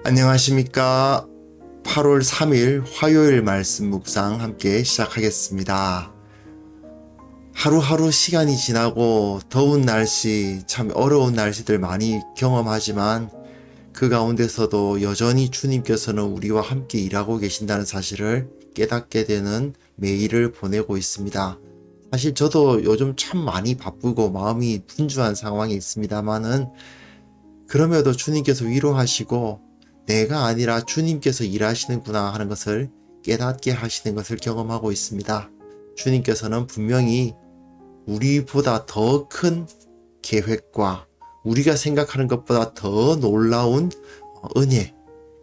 안녕하십니까. 8월 3일 화요일 말씀 묵상 함께 시작하겠습니다. 하루하루 시간이 지나고 더운 날씨, 참 어려운 날씨들 많이 경험하지만 그 가운데서도 여전히 주님께서는 우리와 함께 일하고 계신다는 사실을 깨닫게 되는 매일을 보내고 있습니다. 사실 저도 요즘 참 많이 바쁘고 마음이 분주한 상황이 있습니다만은 그럼에도 주님께서 위로하시고 내가 아니라 주님께서 일하시는구나 하는 것을 깨닫게 하시는 것을 경험하고 있습니다. 주님께서는 분명히 우리보다 더 큰 계획과 우리가 생각하는 것보다 더 놀라운 은혜,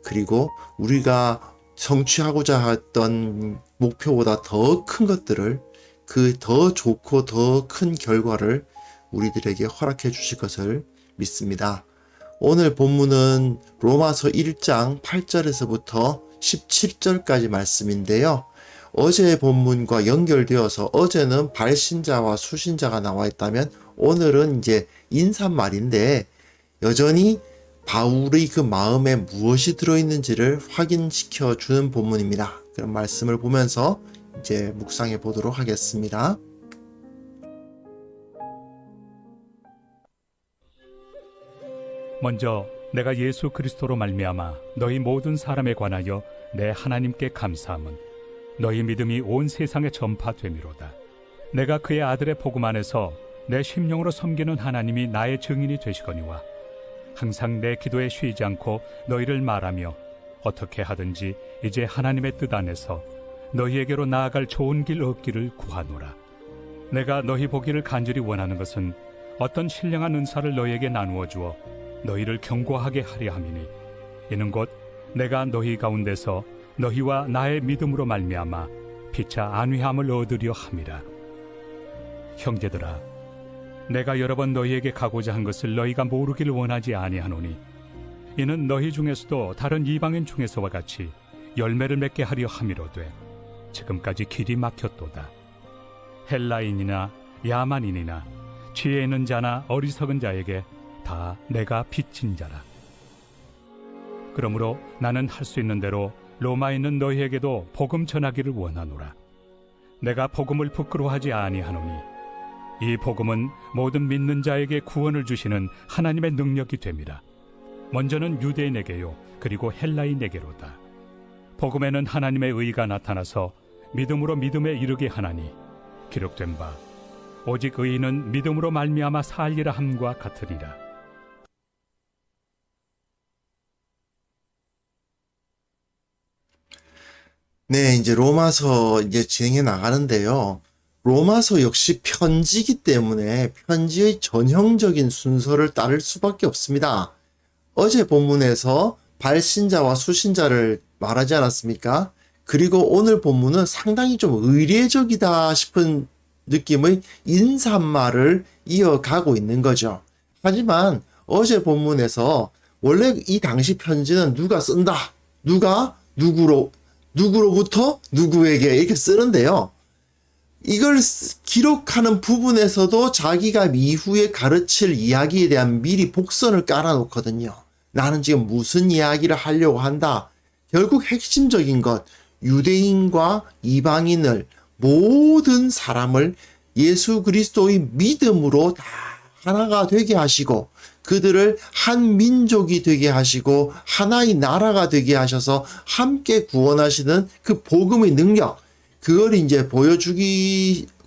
그리고 우리가 성취하고자 했던 목표보다 더 큰 것들을, 그 더 좋고 더 큰 결과를 우리들에게 허락해 주실 것을 믿습니다. 오늘 본문은 로마서 1장 8절에서부터 17절까지 말씀인데요. 어제의 본문과 연결되어서 어제는 발신자와 수신자가 나와 있다면 오늘은 이제 인사말인데 여전히 바울의 그 마음에 무엇이 들어있는지를 확인시켜 주는 본문입니다. 그런 말씀을 보면서 이제 묵상해 보도록 하겠습니다. 먼저 내가 예수 그리스도로 말미암아 너희 모든 사람에 관하여 내 하나님께 감사함은 너희 믿음이 온 세상에 전파됨이로다. 내가 그의 아들의 복음 안에서 내 심령으로 섬기는 하나님이 나의 증인이 되시거니와 항상 내 기도에 쉬지 않고 너희를 말하며 어떻게 하든지 이제 하나님의 뜻 안에서 너희에게로 나아갈 좋은 길 얻기를 구하노라. 내가 너희 보기를 간절히 원하는 것은 어떤 신령한 은사를 너희에게 나누어 주어 너희를 견고하게 하려 함이니 이는 곧 내가 너희 가운데서 너희와 나의 믿음으로 말미암아 피차 안위함을 얻으려 함이라. 형제들아, 내가 여러 번 너희에게 가고자 한 것을 너희가 모르기를 원하지 아니하노니 이는 너희 중에서도 다른 이방인 중에서와 같이 열매를 맺게 하려 함이로되 지금까지 길이 막혔도다. 헬라인이나 야만인이나 지혜 있는 자나 어리석은 자에게 다 내가 빚진 자라. 그러므로 나는 할 수 있는 대로 로마에 있는 너희에게도 복음 전하기를 원하노라. 내가 복음을 부끄러워하지 아니하노니 이 복음은 모든 믿는 자에게 구원을 주시는 하나님의 능력이 됨이라. 먼저는 유대인에게요 그리고 헬라인에게로다. 복음에는 하나님의 의가 나타나서 믿음으로 믿음에 이르게 하나니 기록된 바 오직 의인은 믿음으로 말미암아 살리라 함과 같으니라. 네, 이제 로마서 이제 진행해 나가는데요. 로마서 역시 편지이기 때문에 편지의 전형적인 순서를 따를 수밖에 없습니다. 어제 본문에서 발신자와 수신자를 말하지 않았습니까? 그리고 오늘 본문은 상당히 좀 의례적이다 싶은 느낌의 인사말을 이어가고 있는 거죠. 하지만 어제 본문에서 원래 이 당시 편지는 누가 쓴다, 누가 누구로부터 누구에게 이렇게 쓰는데요. 이걸 기록하는 부분에서도 자기가 이후에 가르칠 이야기에 대한 미리 복선을 깔아놓거든요. 나는 지금 무슨 이야기를 하려고 한다. 결국 핵심적인 것, 유대인과 이방인을, 모든 사람을 예수 그리스도의 믿음으로 다 하나가 되게 하시고 그들을 한 민족이 되게 하시고 하나의 나라가 되게 하셔서 함께 구원하시는 그 복음의 능력, 그걸 이제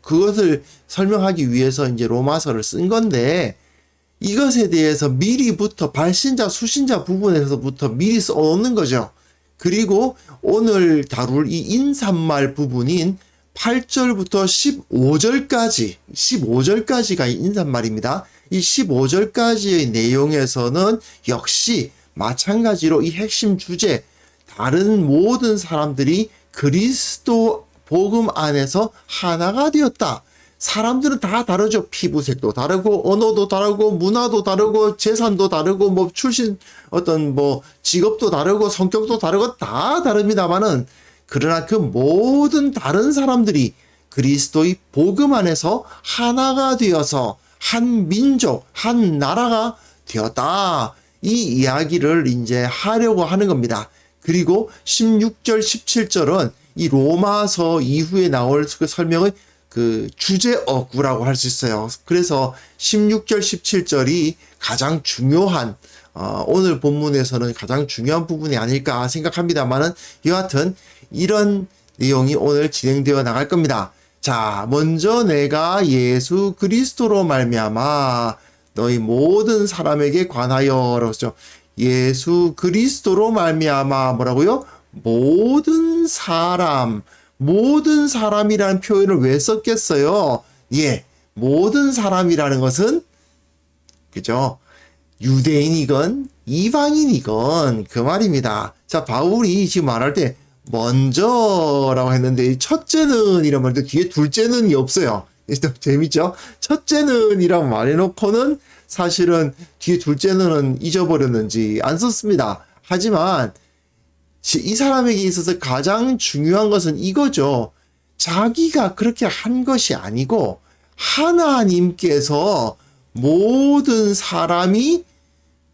그것을 설명하기 위해서 이제 로마서를 쓴 건데, 이것에 대해서 미리부터 발신자, 수신자 부분에서부터 미리 써놓는 거죠. 그리고 오늘 다룰 이 인사말 부분인 8절부터 15절까지가 인사말입니다. 이 15절까지의 내용에서는 역시 마찬가지로 이 핵심 주제, 다른 모든 사람들이 그리스도 복음 안에서 하나가 되었다. 사람들은 다 다르죠. 피부색도 다르고, 언어도 다르고, 문화도 다르고, 재산도 다르고, 뭐 출신, 직업도 다르고, 성격도 다르고, 다 다릅니다만은, 그러나 그 모든 다른 사람들이 그리스도의 복음 안에서 하나가 되어서 한 민족, 한 나라가 되었다. 이 이야기를 이제 하려고 하는 겁니다. 그리고 16절, 17절은 이 로마서 이후에 나올 그 설명의 그 주제어구라고 할 수 있어요. 그래서 16절, 17절이 가장 중요한, 오늘 본문에서는 가장 중요한 부분이 아닐까 생각합니다만은, 여하튼 이런 내용이 오늘 진행되어 나갈 겁니다. 자, 먼저 내가 예수 그리스도로 말미암아 너희 모든 사람에게 관하여라고 했죠. 예수 그리스도로 말미암아 뭐라고요? 모든 사람, 모든 사람이라는 표현을 왜 썼겠어요? 예, 모든 사람이라는 것은 그죠? 유대인이건 이방인이건 그 말입니다. 자, 바울이 지금 말할 때 먼저라고 했는데 첫째는 이란 말인데 뒤에 둘째는이 없어요. 재밌죠? 첫째는 이라고 말해놓고는 사실은 뒤에 둘째는 잊어버렸는지 안 썼습니다. 하지만 이 사람에게 있어서 가장 중요한 것은 이거죠. 자기가 그렇게 한 것이 아니고 하나님께서 모든 사람이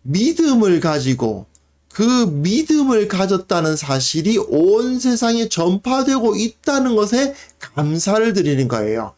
믿음을 가지고 그 믿음을 가졌다는 사실이 온 세상에 전파되고 있다는 것에 감사를 드리는 거예요.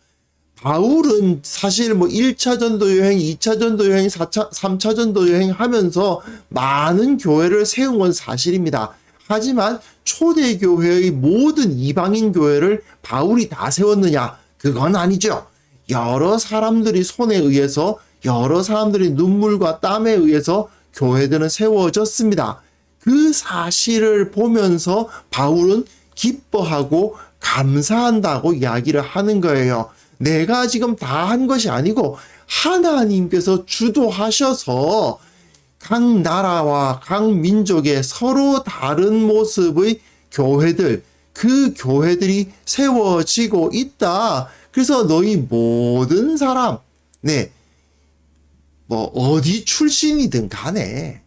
바울은 사실 뭐 1차 전도 여행, 2차 전도 여행, 3차 전도 여행 하면서 많은 교회를 세운 건 사실입니다. 하지만 초대교회의 모든 이방인 교회를 바울이 다 세웠느냐? 그건 아니죠. 여러 사람들이 손에 의해서, 여러 사람들이 눈물과 땀에 의해서 교회들은 세워졌습니다. 그 사실을 보면서 바울은 기뻐하고 감사한다고 이야기를 하는 거예요. 내가 지금 다 한 것이 아니고 하나님께서 주도하셔서 각 나라와 각 민족의 서로 다른 모습의 교회들, 그 교회들이 세워지고 있다. 그래서 너희 모든 사람, 뭐 어디 출신이든 간에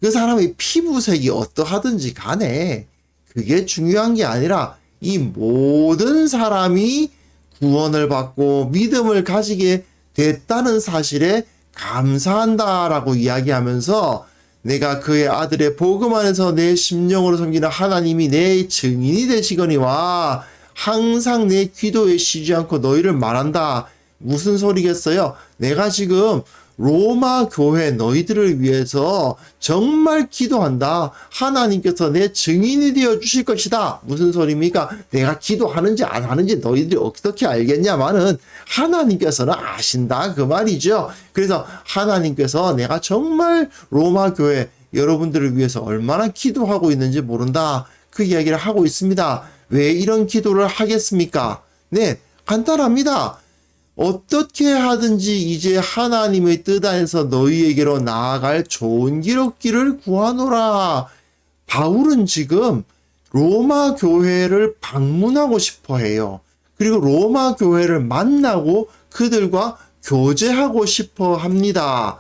그 사람의 피부색이 어떠하든지 간에 그게 중요한 게 아니라 이 모든 사람이 구원을 받고 믿음을 가지게 됐다는 사실에 감사한다라고 이야기하면서 내가 그의 아들의 복음 안에서 내 심령으로 섬기는 하나님이 내 증인이 되시거니와 항상 내 기도에 쉬지 않고 너희를 말한다. 무슨 소리겠어요? 내가 지금 로마 교회 너희들을 위해서 정말 기도한다. 하나님께서 내 증인이 되어 주실 것이다. 무슨 소리입니까? 내가 기도하는지 안 하는지 너희들이 어떻게 알겠냐마는 하나님께서는 아신다. 그 말이죠. 그래서 하나님께서 내가 정말 로마 교회 여러분들을 위해서 얼마나 기도하고 있는지 모른다. 그 이야기를 하고 있습니다. 왜 이런 기도를 하겠습니까? 네, 간단합니다. 어떻게 하든지 이제 하나님의 뜻 안에서 너희에게로 나아갈 좋은 길 얻기를 구하노라. 바울은 지금 로마 교회를 방문하고 싶어 해요. 그리고 로마 교회를 만나고 그들과 교제하고 싶어 합니다.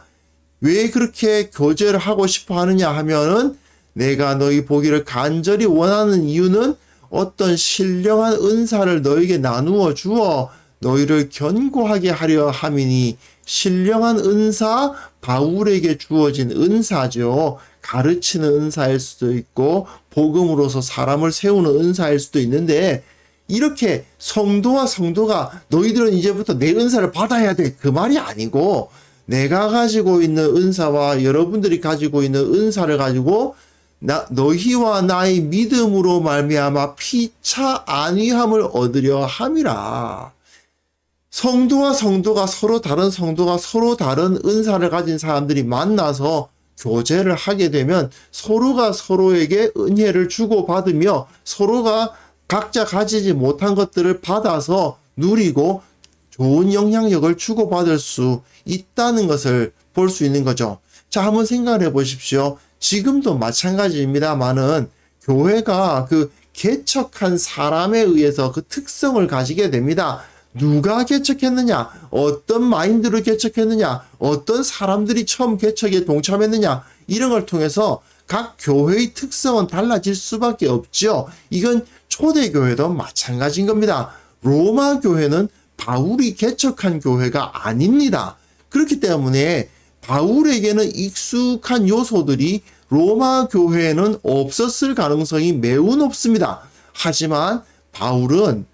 왜 그렇게 교제를 하고 싶어 하느냐 하면은 내가 너희 보기를 간절히 원하는 이유는 어떤 신령한 은사를 너에게 나누어 주어 너희를 견고하게 하려 함이니. 신령한 은사, 바울에게 주어진 은사죠. 가르치는 은사일 수도 있고 복음으로서 사람을 세우는 은사일 수도 있는데, 이렇게 성도와 성도가 너희들은 이제부터 내 은사를 받아야 돼, 그 말이 아니고 내가 가지고 있는 은사와 여러분들이 가지고 있는 은사를 가지고 너희와 나의 믿음으로 말미암아 피차 안위함을 얻으려 함이라. 성도와 성도가 서로 다른 성도가 서로 다른 은사를 가진 사람들이 만나서 교제를 하게 되면 서로가 서로에게 은혜를 주고받으며 서로가 각자 가지지 못한 것들을 받아서 누리고 좋은 영향력을 주고받을 수 있다는 것을 볼 수 있는 거죠. 자, 한번 생각해 보십시오. 지금도 마찬가지입니다만은 교회가 그 개척한 사람에 의해서 그 특성을 가지게 됩니다. 누가 개척했느냐, 어떤 마인드로 개척했느냐, 어떤 사람들이 처음 개척에 동참했느냐, 이런 걸 통해서 각 교회의 특성은 달라질 수밖에 없죠. 이건 초대교회도 마찬가지인 겁니다. 로마 교회는 바울이 개척한 교회가 아닙니다. 그렇기 때문에 바울에게는 익숙한 요소들이 로마 교회에는 없었을 가능성이 매우 높습니다. 하지만 바울은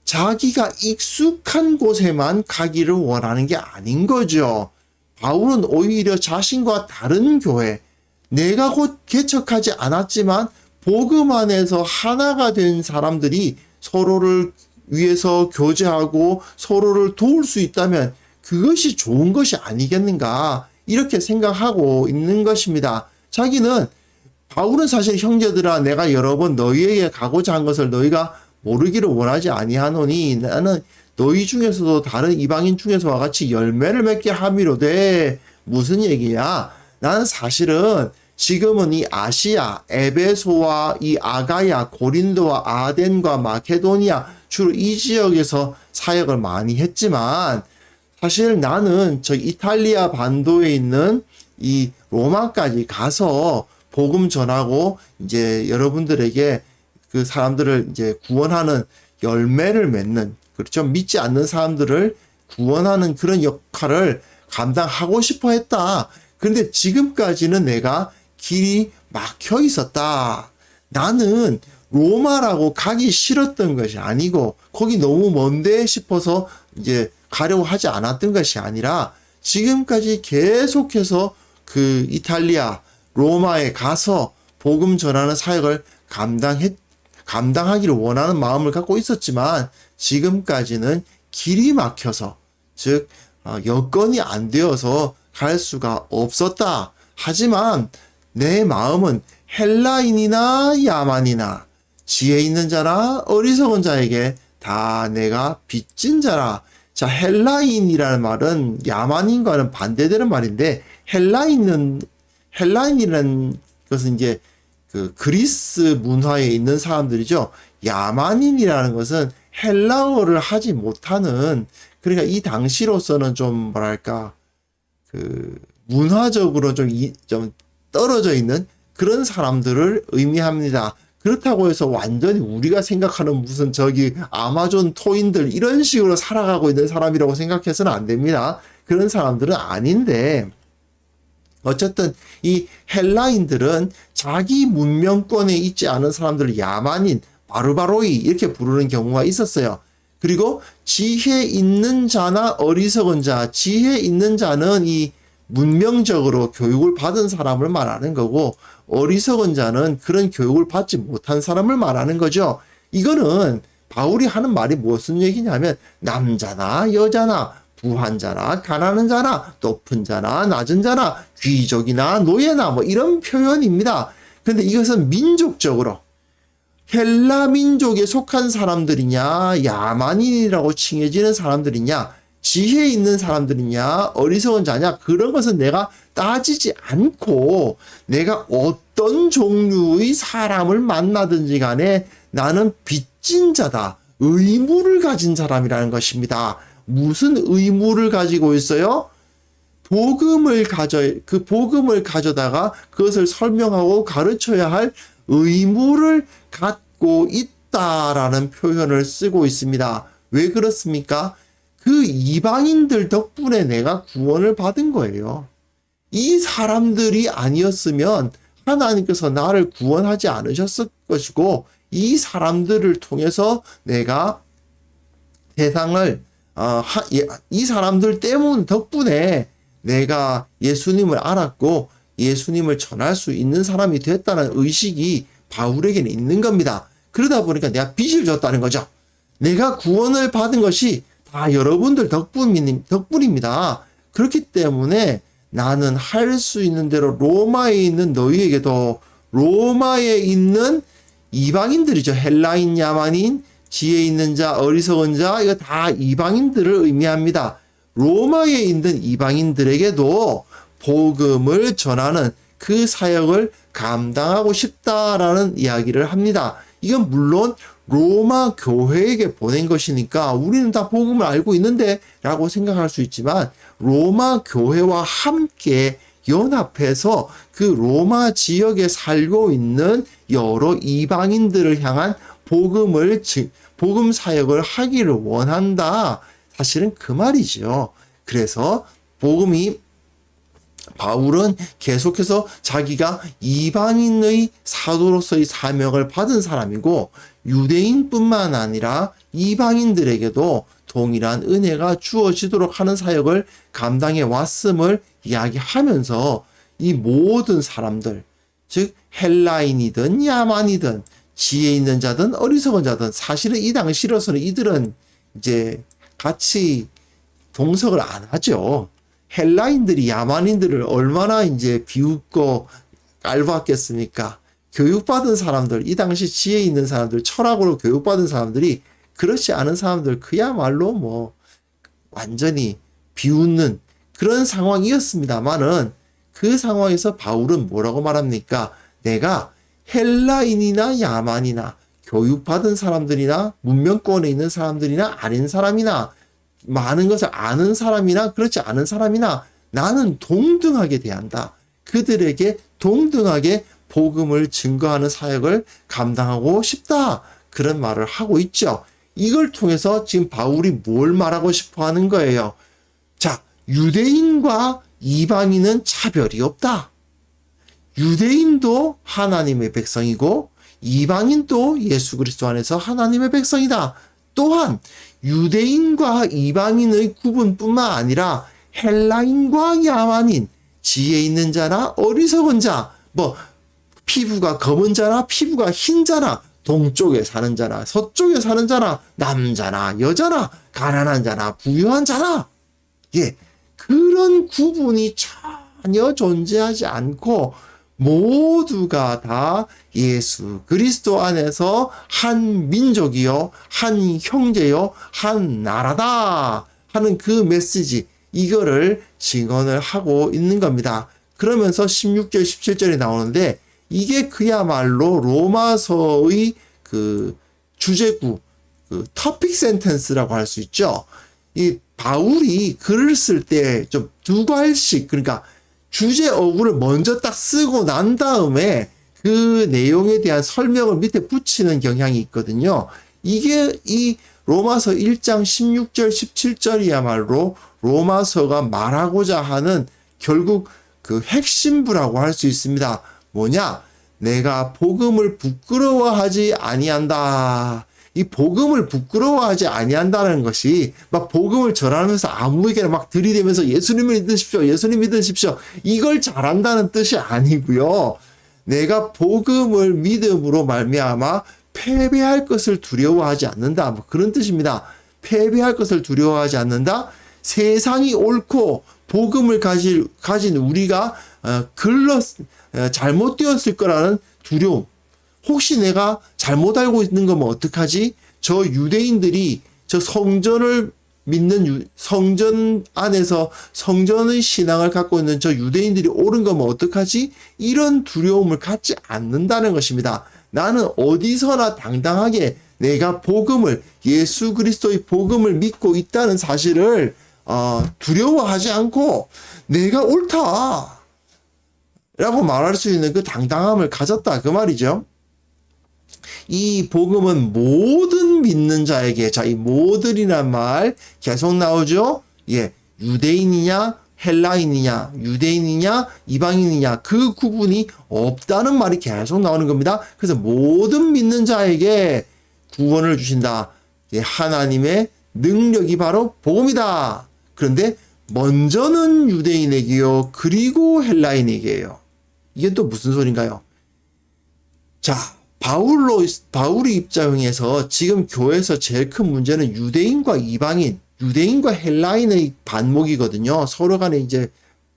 자기가 익숙한 곳에만 가기를 원하는 게 아닌 거죠. 바울은 오히려 자신과 다른 교회, 내가 곧 개척하지 않았지만 복음 안에서 하나가 된 사람들이 서로를 위해서 교제하고 서로를 도울 수 있다면 그것이 좋은 것이 아니겠는가, 이렇게 생각하고 있는 것입니다. 바울은 사실 형제들아 내가 여러 번 너희에게 가고자 한 것을 너희가 모르기를 원하지 아니하노니 나는 너희 중에서도 다른 이방인 중에서와 같이 열매를 맺게 함이로되. 무슨 얘기야? 나는 사실은 지금은 이 아시아, 에베소와 이 아가야, 고린도와 아덴과 마케도니아 주로 이 지역에서 사역을 많이 했지만 사실 나는 저 이탈리아 반도에 있는 이 로마까지 가서 복음 전하고 이제 여러분들에게 그 사람들을 이제 구원하는 열매를 맺는, 그렇죠? 믿지 않는 사람들을 구원하는 그런 역할을 감당하고 싶어 했다. 그런데 지금까지는 내가 길이 막혀 있었다. 나는 로마라고 가기 싫었던 것이 아니고 거기 너무 먼데 싶어서 이제 가려고 하지 않았던 것이 아니라 지금까지 계속해서 그 이탈리아, 로마에 가서 복음 전하는 사역을 감당하기를 원하는 마음을 갖고 있었지만 지금까지는 길이 막혀서, 즉 여건이 안 되어서 갈 수가 없었다. 하지만 내 마음은 헬라인이나 야만이나 지혜 있는 자나 어리석은 자에게 다 내가 빚진 자라. 자, 헬라인이라는 말은 야만인과는 반대되는 말인데, 헬라인이라는 것은 이제 그 그리스 문화에 있는 사람들이죠. 야만인이라는 것은 헬라어를 하지 못하는, 그러니까 이 당시로서는 좀 뭐랄까 그 문화적으로 좀 떨어져 있는 그런 사람들을 의미합니다. 그렇다고 해서 완전히 우리가 생각하는 무슨 저기 아마존 토인들 이런 식으로 살아가고 있는 사람이라고 생각해서는 안 됩니다. 그런 사람들은 아닌데, 어쨌든 이 헬라인들은 자기 문명권에 있지 않은 사람들을 야만인, 바르바로이 이렇게 부르는 경우가 있었어요. 그리고 지혜 있는 자나 어리석은 자, 지혜 있는 자는 이 문명적으로 교육을 받은 사람을 말하는 거고, 어리석은 자는 그런 교육을 받지 못한 사람을 말하는 거죠. 이거는 바울이 하는 말이 무슨 얘기냐면 남자나 여자나 부한 자나 가난한 자나 높은 자나 낮은 자나 귀족이나 노예나 뭐 이런 표현입니다. 그런데 이것은 민족적으로 헬라 민족에 속한 사람들이냐, 야만인이라고 칭해지는 사람들이냐, 지혜 있는 사람들이냐, 어리석은 자냐, 그런 것은 내가 따지지 않고 내가 어떤 종류의 사람을 만나든지 간에 나는 빚진 자다, 의무를 가진 사람이라는 것입니다. 무슨 의무를 가지고 있어요? 복음을 가져다가 그것을 설명하고 가르쳐야 할 의무를 갖고 있다라는 표현을 쓰고 있습니다. 왜 그렇습니까? 그 이방인들 덕분에 내가 구원을 받은 거예요. 이 사람들이 아니었으면 하나님께서 나를 구원하지 않으셨을 것이고, 이 사람들을 통해서 내가 세상을 이 사람들 덕분에 내가 예수님을 알았고 예수님을 전할 수 있는 사람이 됐다는 의식이 바울에게는 있는 겁니다. 그러다 보니까 내가 빚을 졌다는 거죠. 내가 구원을 받은 것이 다 여러분들 덕분입니다. 그렇기 때문에 나는 할 수 있는 대로 로마에 있는 너희에게도, 로마에 있는 이방인들이죠. 헬라인, 야만인, 지혜 있는 자, 어리석은 자, 이거 다 이방인들을 의미합니다. 로마에 있는 이방인들에게도 복음을 전하는 그 사역을 감당하고 싶다라는 이야기를 합니다. 이건 물론 로마 교회에게 보낸 것이니까 우리는 다 복음을 알고 있는데 라고 생각할 수 있지만, 로마 교회와 함께 연합해서 그 로마 지역에 살고 있는 여러 이방인들을 향한 복음 사역을 하기를 원한다. 사실은 그 말이죠. 그래서 복음이 바울은 계속해서 자기가 이방인의 사도로서의 사명을 받은 사람이고 유대인뿐만 아니라 이방인들에게도 동일한 은혜가 주어지도록 하는 사역을 감당해 왔음을 이야기하면서 이 모든 사람들, 즉 헬라인이든 야만이든 지혜 있는 자든 어리석은 자든 사실은 이 당시로서는 이들은 이제 같이 동석을 안 하죠. 헬라인들이 야만인들을 얼마나 이제 비웃고 깔보았겠습니까? 교육받은 사람들, 이 당시 지혜 있는 사람들, 철학으로 교육받은 사람들이 그렇지 않은 사람들 그야말로 뭐 완전히 비웃는 그런 상황이었습니다만은 그 상황에서 바울은 뭐라고 말합니까? 내가 헬라인이나 야만이나 교육받은 사람들이나 문명권에 있는 사람들이나 아닌 사람이나 많은 것을 아는 사람이나 그렇지 않은 사람이나 나는 동등하게 대한다. 그들에게 동등하게 복음을 증거하는 사역을 감당하고 싶다. 그런 말을 하고 있죠. 이걸 통해서 지금 바울이 뭘 말하고 싶어 하는 거예요. 자, 유대인과 이방인은 차별이 없다. 유대인도 하나님의 백성이고 이방인도 예수 그리스도 안에서 하나님의 백성이다. 또한 유대인과 이방인의 구분뿐만 아니라 헬라인과 야만인, 지혜 있는 자나 어리석은 자, 뭐 피부가 검은 자나 피부가 흰 자나 동쪽에 사는 자나 서쪽에 사는 자나 남자나 여자나 가난한 자나 부유한 자나, 예, 그런 구분이 전혀 존재하지 않고 모두가 다 예수 그리스도 안에서 한 민족이요, 한 형제요, 한 나라다 하는 그 메시지, 이거를 증언을 하고 있는 겁니다. 그러면서 16절, 17절에 나오는데 이게 그야말로 로마서의 그 주제구, 그 토픽 센텐스라고 할 수 있죠. 이 바울이 글을 쓸 때 좀 두 갈씩, 그러니까 주제 어구를 먼저 딱 쓰고 난 다음에 그 내용에 대한 설명을 밑에 붙이는 경향이 있거든요. 이게 이 로마서 1장 16절, 17절이야말로 로마서가 말하고자 하는 결국 그 핵심부라고 할 수 있습니다. 뭐냐? 내가 복음을 부끄러워하지 아니한다. 이 복음을 부끄러워하지 아니한다는 것이 막 복음을 전하면서 아무에게나 막 들이대면서 예수님을 믿으십시오, 예수님 믿으십시오, 이걸 잘한다는 뜻이 아니고요. 내가 복음을 믿음으로 말미암아 패배할 것을 두려워하지 않는다, 뭐 그런 뜻입니다. 패배할 것을 두려워하지 않는다. 세상이 옳고 복음을 가진 우리가 잘못되었을 거라는 두려움. 혹시 내가 잘못 알고 있는 거면 어떡하지? 저 유대인들이 저 성전을 믿는 성전 안에서 성전의 신앙을 갖고 있는 저 유대인들이 옳은 거면 어떡하지? 이런 두려움을 갖지 않는다는 것입니다. 나는 어디서나 당당하게 내가 복음을, 예수 그리스도의 복음을 믿고 있다는 사실을 두려워하지 않고 내가 옳다 라고 말할 수 있는 그 당당함을 가졌다, 그 말이죠. 이 복음은 모든 믿는 자에게, 자, 이 모든이란 말 계속 나오죠. 예, 유대인이냐 헬라인이냐, 유대인이냐 이방인이냐, 그 구분이 없다는 말이 계속 나오는 겁니다. 그래서 모든 믿는 자에게 구원을 주신다. 예, 하나님의 능력이 바로 복음이다. 그런데 먼저는 유대인에게요, 그리고 헬라인에게요. 이게 또 무슨 소린가요? 자, 바울의 입장에서 지금 교회에서 제일 큰 문제는 유대인과 이방인, 유대인과 헬라인의 반목이거든요. 서로 간에 이제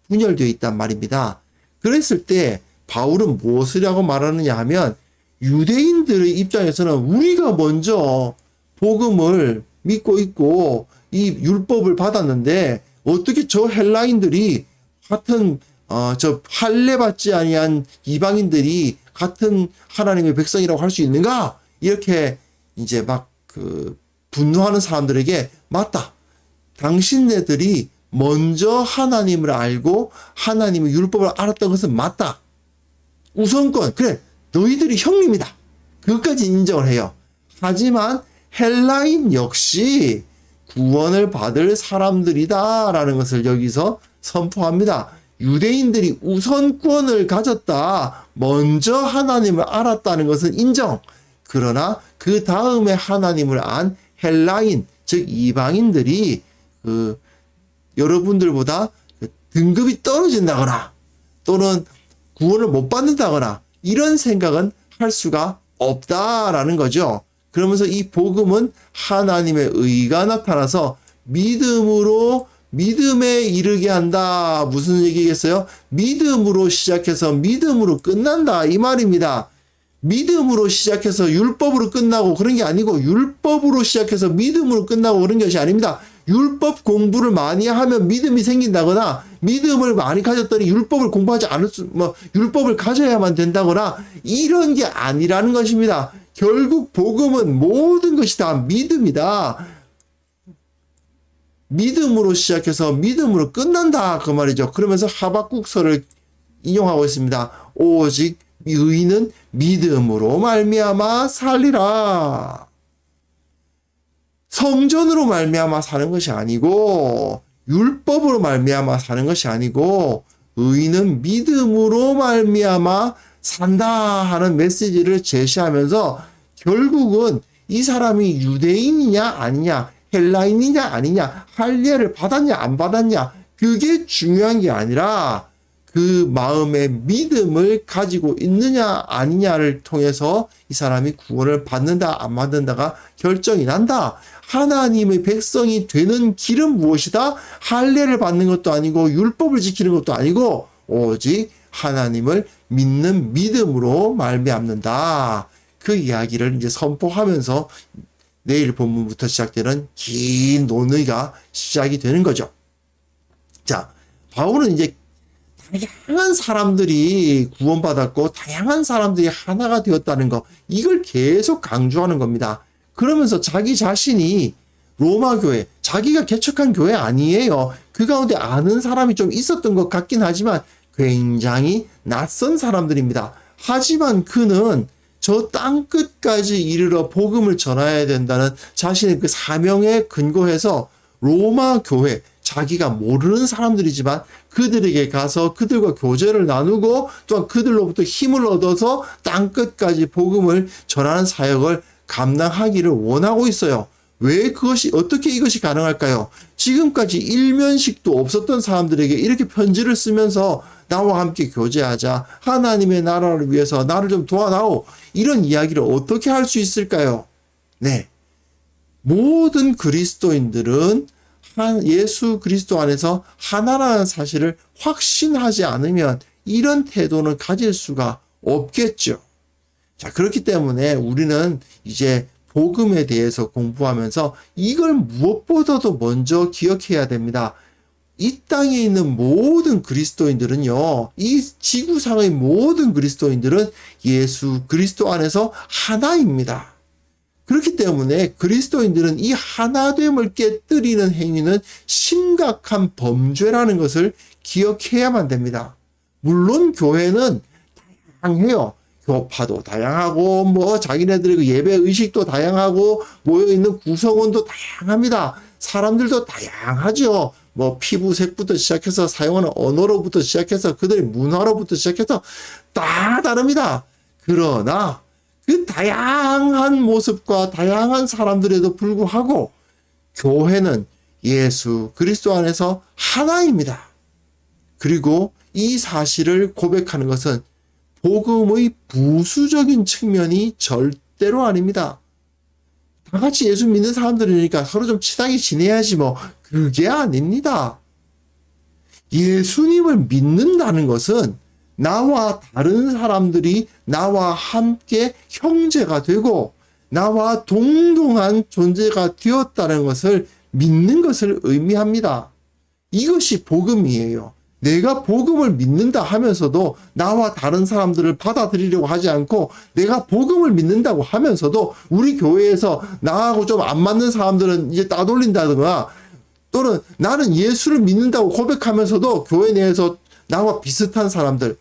분열되어 있단 말입니다. 그랬을 때 바울은 무엇이라고 말하느냐 하면, 유대인들의 입장에서는 우리가 먼저 복음을 믿고 있고 이 율법을 받았는데 어떻게 저 헬라인들이 같은 저 할례 받지 아니한 이방인들이 같은 하나님의 백성이라고 할 수 있는가? 이렇게 이제 막 분노하는 사람들에게, 맞다, 당신네들이 먼저 하나님을 알고 하나님의 율법을 알았던 것은 맞다. 우선권, 그래, 너희들이 형님이다. 그것까지 인정을 해요. 하지만 헬라인 역시 구원을 받을 사람들이다 라는 것을 여기서 선포합니다. 유대인들이 우선권을 가졌다. 먼저 하나님을 알았다는 것은 인정. 그러나 그 다음에 하나님을 안 헬라인, 즉 이방인들이 여러분들보다 등급이 떨어진다거나 또는 구원을 못 받는다거나 이런 생각은 할 수가 없다라는 거죠. 그러면서 이 복음은 하나님의 의가 나타나서 믿음에 이르게 한다. 무슨 얘기겠어요? 믿음으로 시작해서 믿음으로 끝난다. 이 말입니다. 믿음으로 시작해서 율법으로 끝나고 그런 게 아니고 율법으로 시작해서 믿음으로 끝나고 그런 것이 아닙니다. 율법 공부를 많이 하면 믿음이 생긴다거나 믿음을 많이 가졌더니 율법을 공부하지 않을 율법을 가져야만 된다거나 이런 게 아니라는 것입니다. 결국 복음은 모든 것이 다 믿음이다. 믿음으로 시작해서 믿음으로 끝난다. 그 말이죠. 그러면서 하박국서를 인용하고 있습니다. 오직 의인은 믿음으로 말미암아 살리라. 성전으로 말미암아 사는 것이 아니고 율법으로 말미암아 사는 것이 아니고 의인은 믿음으로 말미암아 산다 하는 메시지를 제시하면서 결국은 이 사람이 유대인이냐 아니냐, 헬라인이냐 아니냐, 할례를 받았냐 안 받았냐, 그게 중요한 게 아니라 그 마음의 믿음을 가지고 있느냐 아니냐를 통해서 이 사람이 구원을 받는다 안 받는다가 결정이 난다. 하나님의 백성이 되는 길은 무엇이다? 할례를 받는 것도 아니고 율법을 지키는 것도 아니고 오직 하나님을 믿는 믿음으로 말미암는다. 그 이야기를 이제 선포하면서 내일 본문부터 시작되는 긴 논의가 시작이 되는 거죠. 자, 바울은 이제 다양한 사람들이 구원받았고 다양한 사람들이 하나가 되었다는 거, 이걸 계속 강조하는 겁니다. 그러면서 자기 자신이 로마 교회, 자기가 개척한 교회 아니에요. 그 가운데 아는 사람이 좀 있었던 것 같긴 하지만 굉장히 낯선 사람들입니다. 하지만 그는 저 땅끝까지 이르러 복음을 전해야 된다는 자신의 그 사명에 근거해서 로마 교회, 자기가 모르는 사람들이지만 그들에게 가서 그들과 교제를 나누고 또한 그들로부터 힘을 얻어서 땅끝까지 복음을 전하는 사역을 감당하기를 원하고 있어요. 왜 어떻게 이것이 가능할까요? 지금까지 일면식도 없었던 사람들에게 이렇게 편지를 쓰면서 나와 함께 교제하자, 하나님의 나라를 위해서 나를 좀 도와다오, 이런 이야기를 어떻게 할 수 있을까요? 네, 모든 그리스도인들은 예수 그리스도 안에서 하나라는 사실을 확신하지 않으면 이런 태도는 가질 수가 없겠죠. 자, 그렇기 때문에 우리는 이제 복음에 대해서 공부하면서 이걸 무엇보다도 먼저 기억해야 됩니다. 이 땅에 있는 모든 그리스도인들은요, 이 지구상의 모든 그리스도인들은 예수 그리스도 안에서 하나입니다. 그렇기 때문에 그리스도인들은 이 하나됨을 깨뜨리는 행위는 심각한 범죄라는 것을 기억해야만 됩니다. 물론 교회는 다양해요. 교파도 다양하고 자기네들의 그 예배 의식도 다양하고 모여있는 구성원도 다양합니다. 사람들도 다양하죠. 피부색부터 시작해서 사용하는 언어로부터 시작해서 그들의 문화로부터 시작해서 다 다릅니다. 그러나 그 다양한 모습과 다양한 사람들에도 불구하고 교회는 예수 그리스도 안에서 하나입니다. 그리고 이 사실을 고백하는 것은 복음의 부수적인 측면이 절대로 아닙니다. 다 같이 예수 믿는 사람들이니까 서로 좀 친하게 지내야지 그게 아닙니다. 예수님을 믿는다는 것은 나와 다른 사람들이 나와 함께 형제가 되고 나와 동등한 존재가 되었다는 것을 믿는 것을 의미합니다. 이것이 복음이에요. 내가 복음을 믿는다 하면서도 나와 다른 사람들을 받아들이려고 하지 않고 내가 복음을 믿는다고 하면서도 우리 교회에서 나하고 좀 안 맞는 사람들은 이제 따돌린다든가 또는 나는 예수를 믿는다고 고백하면서도 교회 내에서 나와 비슷한 사람들,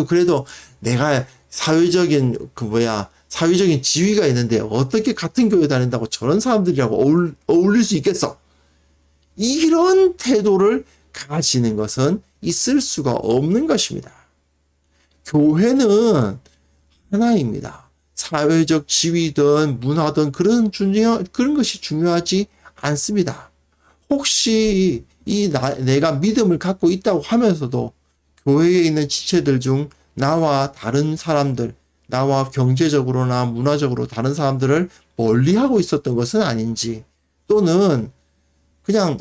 그래도 내가 사회적인 지위가 있는데 어떻게 같은 교회 다닌다고 저런 사람들이라고 어울릴 수 있겠어? 이런 태도를 가지는 것은 있을 수가 없는 것입니다. 교회는 하나입니다. 사회적 지위든 문화든 그런 것이 중요하지 않습니다. 혹시 내가 믿음을 갖고 있다고 하면서도 교회에 있는 지체들 중 나와 다른 사람들, 나와 경제적으로나 문화적으로 다른 사람들을 멀리하고 있었던 것은 아닌지, 또는 그냥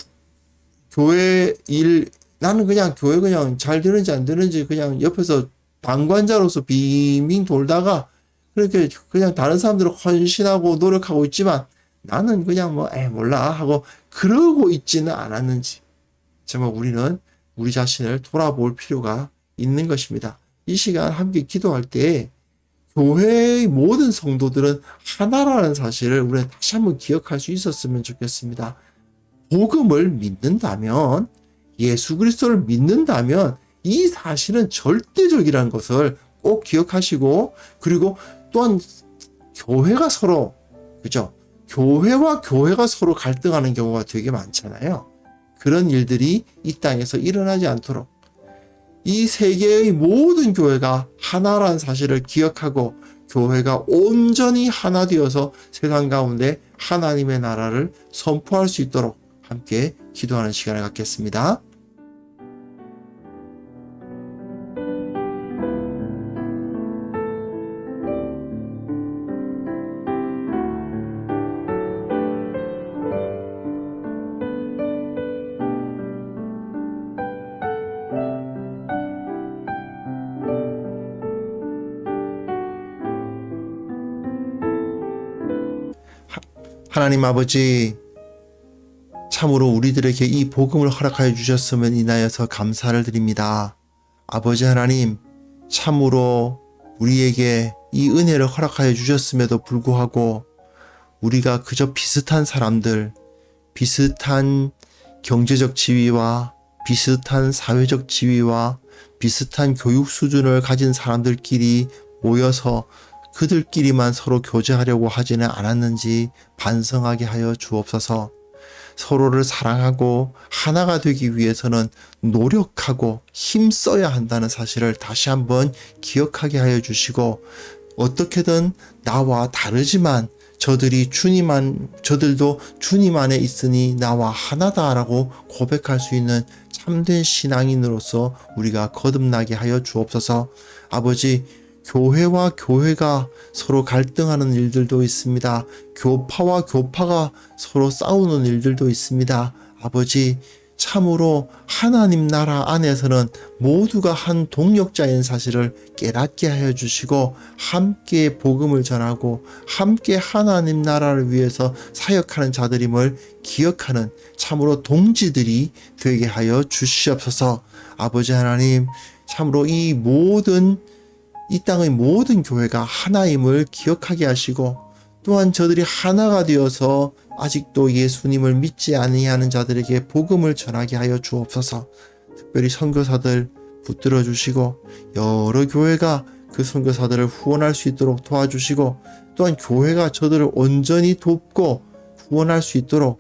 나는 그냥 교회 그냥 잘 되는지 안 되는지 그냥 옆에서 방관자로서 빙빙 돌다가 그렇게 그냥 다른 사람들을 헌신하고 노력하고 있지만 나는 그냥 몰라 하고 그러고 있지는 않았는지, 정말 우리는 우리 자신을 돌아볼 필요가 있는 것입니다. 이 시간 함께 기도할 때 교회의 모든 성도들은 하나라는 사실을 우리는 다시 한번 기억할 수 있었으면 좋겠습니다. 복음을 믿는다면, 예수 그리스도를 믿는다면 이 사실은 절대적이라는 것을 꼭 기억하시고, 그리고 또한 교회가 서로, 그죠? 교회와 교회가 서로 갈등하는 경우가 되게 많잖아요. 그런 일들이 이 땅에서 일어나지 않도록 이 세계의 모든 교회가 하나라는 사실을 기억하고 교회가 온전히 하나 되어서 세상 가운데 하나님의 나라를 선포할 수 있도록 함께 기도하는 시간을 갖겠습니다. 하나님 아버지, 참으로 우리들에게 이 복음을 허락하여 주셨음을 인하여서 감사를 드립니다. 아버지 하나님, 참으로 우리에게 이 은혜를 허락하여 주셨음에도 불구하고 우리가 그저 비슷한 사람들, 비슷한 경제적 지위와 비슷한 사회적 지위와 비슷한 교육 수준을 가진 사람들끼리 모여서 그들끼리만 서로 교제하려고 하지는 않았는지 반성하게 하여 주옵소서. 서로를 사랑하고 하나가 되기 위해서는 노력하고 힘써야 한다는 사실을 다시 한번 기억하게 하여 주시고, 어떻게든 나와 다르지만 저들도 주님 안에 있으니 나와 하나다라고 고백할 수 있는 참된 신앙인으로서 우리가 거듭나게 하여 주옵소서. 아버지, 교회와 교회가 서로 갈등하는 일들도 있습니다. 교파와 교파가 서로 싸우는 일들도 있습니다. 아버지, 참으로 하나님 나라 안에서는 모두가 한 동력자인 사실을 깨닫게 하여 주시고 함께 복음을 전하고 함께 하나님 나라를 위해서 사역하는 자들임을 기억하는 참으로 동지들이 되게 하여 주시옵소서. 아버지 하나님, 참으로 이 땅의 모든 교회가 하나임을 기억하게 하시고, 또한 저들이 하나가 되어서 아직도 예수님을 믿지 아니하는 자들에게 복음을 전하게 하여 주옵소서. 특별히 선교사들 붙들어 주시고 여러 교회가 그 선교사들을 후원할 수 있도록 도와주시고, 또한 교회가 저들을 온전히 돕고 후원할 수 있도록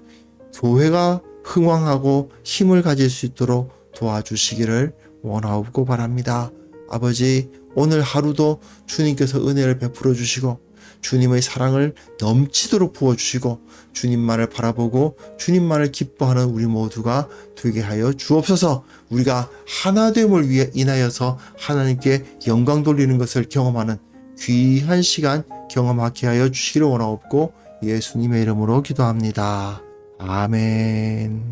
교회가 흥왕하고 힘을 가질 수 있도록 도와주시기를 원하옵고 바랍니다. 아버지, 오늘 하루도 주님께서 은혜를 베풀어 주시고 주님의 사랑을 넘치도록 부어주시고 주님만을 바라보고 주님만을 기뻐하는 우리 모두가 되게 하여 주옵소서. 우리가 하나됨을 위해 인하여서 하나님께 영광 돌리는 것을 경험하는 귀한 시간 경험하게 하여 주시기를 원하옵고 예수님의 이름으로 기도합니다. 아멘.